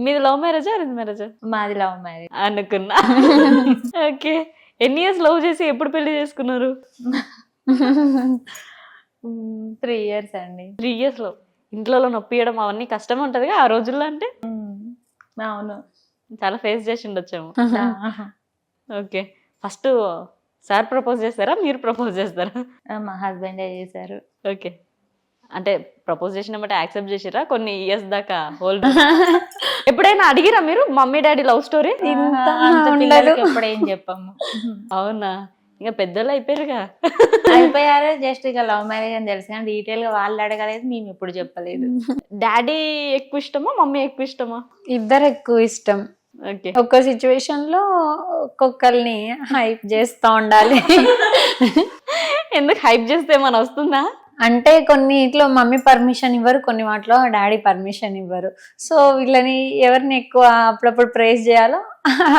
మీది లవ్ మ్యారేజా అరేంజ్ మ్యారేజా? మాది లవ్ మ్యారేజ్. అనుకున్నా. ఓకే. ఎన్ని ఇయర్స్ లవ్ చేసి ఎప్పుడు పెళ్లి చేసుకున్నారు? 3 years అండి. 3 years లో ఇంట్లో నొప్పియడం అవన్నీ కష్టం ఉంటదిగా ఆ రోజుల్లో. అంటే అవును, చాలా ఫేస్ చేసి ఉండొచ్చేమో. ఓకే. ఫస్ట్ సార్ ప్రపోజ్ చేస్తారా, మీరు ప్రపోజ్ చేస్తారా? మా హస్బెండే చేశారు. ఓకే. అంటే ప్రపోజ్ చేసిన బట్టి యాక్సెప్ట్ చేసిరా కొన్ని ఇయర్స్ దాకా హోల్డ్? ఎప్పుడైనా అడిగిరా మీరు మమ్మీ డాడీ లవ్ స్టోరీ? అంత పిల్లలకి ఎప్పుడేం చెప్పాము. అవునా? ఇంకా పెద్దలు అయిపోయారుగా. అయిపోయారు. జస్ట్ ఇక లవ్ మ్యారేజ్ అని తెలుసు కానీ డీటెయిల్ గా వాళ్ళు అడగలేదు, మేము ఎప్పుడు చెప్పలేదు. డాడీ ఎక్కువ ఇష్టమా మమ్మీ ఎక్కువ ఇష్టమా? ఇద్దరు ఎక్కువ ఇష్టం. ఓకే. ఒక్కో సిచ్యువేషన్ లో ఒక్కొక్కరిని హైప్ చేస్తూ ఉండాలి. ఎందుకు హైప్ చేస్తే ఏమైనా వస్తుందా? అంటే కొన్నిట్లో మమ్మీ పర్మిషన్ ఇవ్వరు, కొన్ని వాటిలో డాడీ పర్మిషన్ ఇవ్వరు. సో వీళ్ళని ఎవరిని ఎక్కువ అప్పుడప్పుడు ప్రేజ్ చేయాలో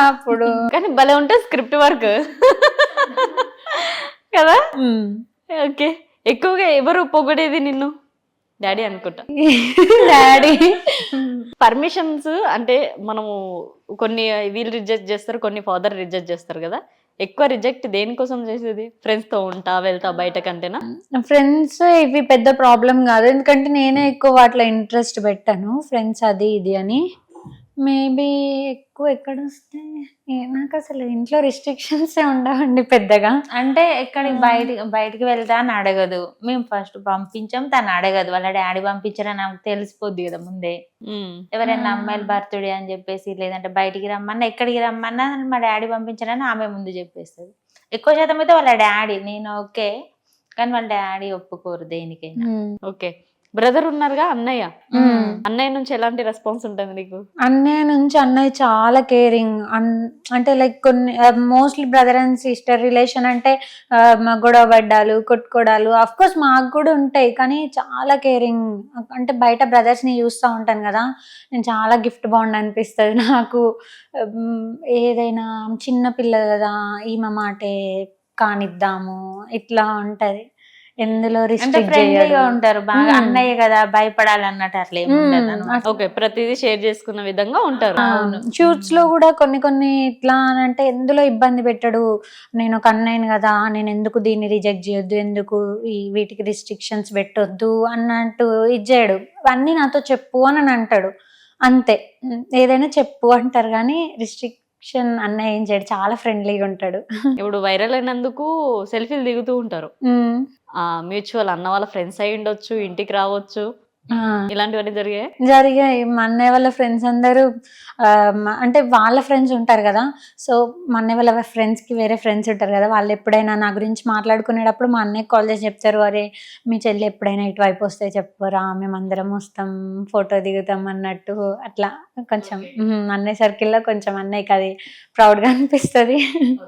అప్పుడు. కానీ భలే ఉంటుంది స్క్రిప్ట్ వర్క్ కదా. ఓకే. ఎక్కువగా ఎవరు పొగిడేది నిన్ను? డాడీ అనుకుంటా. డాడీ పర్మిషన్స్ అంటే మనము కొన్ని వీళ్ళు రిజెక్ట్ చేస్తారు, కొన్ని ఫాదర్ రిజెక్ట్ చేస్తారు కదా. ఎక్కువ రిజెక్ట్ దేనికోసం చేసేది? ఫ్రెండ్స్ తో ఉంటా వెళ్తా బయట కంటేనా? ఫ్రెండ్స్ ఇవి పెద్ద ప్రాబ్లం కాదు, ఎందుకంటే నేనే ఎక్కువ వాటిలో ఇంట్రెస్ట్ పెట్టాను. ఫ్రెండ్స్ అది ఇది అని మేబీ ఎక్కువ ఎక్కడ వస్తే నాకు అసలు ఇంట్లో రిస్ట్రిక్షన్స్ ఉండవండి పెద్దగా. అంటే ఎక్కడికి బయటికి వెళ్తా అని అడగదు. మేము ఫస్ట్ పంపించాం, తను అడగదు. వాళ్ళ డాడీ పంపించారని నాకు తెలిసిపోద్ది కదా ముందే. ఎవరైనా అమ్మాయిల బర్త్డే అని చెప్పేసి, లేదంటే బయటికి రమ్మన్నా ఎక్కడికి రమ్మన్నా మా డాడీ పంపించారని ఆమె ముందు చెప్పేస్తుంది. ఎక్కువ శాతం అయితే వాళ్ళ డాడీ. నేను ఓకే, కానీ వాళ్ళ డాడీ ఒప్పుకోరు దేనికైనా. ఓకే. బ్రదర్ ఉన్నారుగా అన్నయ్య, అన్నయ్య నుంచి ఎలాంటి రెస్పాన్స్ ఉంటుంది నీకు? అన్నయ్య నుంచి అన్నయ్య చాలా కేరింగ్. అంటే లైక్ కొన్ని mostly brother and sister relation అంటే గొడవ పడ్డాలు కొట్టుకోవడాలు అఫ్ కోర్స్ మాకు కూడా ఉంటాయి, కానీ చాలా కేరింగ్. అంటే బయట బ్రదర్స్ ని చూస్తూ ఉంటాను కదా, నేను చాలా గిఫ్ట్ బాండ్ అనిపిస్తుంది నాకు. ఏదైనా చిన్న పిల్ల కదా, ఈమె మాటే కానిద్దాము ఇట్లా ఉంటది. ఎందులో ఫ్రెండ్లీగా ఉంటారు బాగా. అన్నయ్య కదా భయపడాలన్నట్టు అట్లా ఓకే. ప్రతిదీ షేర్ చేసుకున్న విధంగా ఉంటారు. షూట్స్ లో కూడా కొన్ని ఇట్లా అంటే ఎందులో ఇబ్బంది పెట్టడు. నేను ఒక అన్నయ్యను కదా, నేను ఎందుకు దీన్ని రిజెక్ట్ చేయొద్దు, ఎందుకు వీటికి రిస్ట్రిక్షన్స్ పెట్టొద్దు అన్నట్టు ఇచ్చాడు. అన్నీ నాతో చెప్పు అని అంటాడు అంతే. ఏదైనా చెప్పు అంటారు కానీ రిస్ట్రిక్షన్ అన్నయ్య ఏం చేయడు, చాలా ఫ్రెండ్లీగా ఉంటాడు. ఇప్పుడు వైరల్ అయినందుకు సెల్ఫీలు దిగుతూ ఉంటారు. మ్యూచువల్ అన్న వాళ్ళ ఫ్రెండ్స్ అయి ఉండొచ్చు, ఇంటికి రావచ్చు, ఇలాంటివన్నీ జరిగాయి. మా అన్నయ్య వాళ్ళ ఫ్రెండ్స్ అందరూ అంటే వాళ్ళ ఫ్రెండ్స్ ఉంటారు కదా, సో మా అన్నయ్య వాళ్ళ ఫ్రెండ్స్ కి వేరే ఫ్రెండ్స్ ఉంటారు కదా, వాళ్ళు ఎప్పుడైనా నా గురించి మాట్లాడుకునేటప్పుడు మా అన్నయ్య కాల్ చేసి చెప్తారు, అరే మీ చెల్లి ఎప్పుడైనా ఇటువైపు వస్తే చెప్పురా, మేమందరం వస్తాం ఫోటో దిగుతాం అన్నట్టు. అట్లా కొంచెం అన్నయ్య సర్కిల్లో కొంచెం అన్నయ్యకి అది ప్రౌడ్గా అనిపిస్తుంది.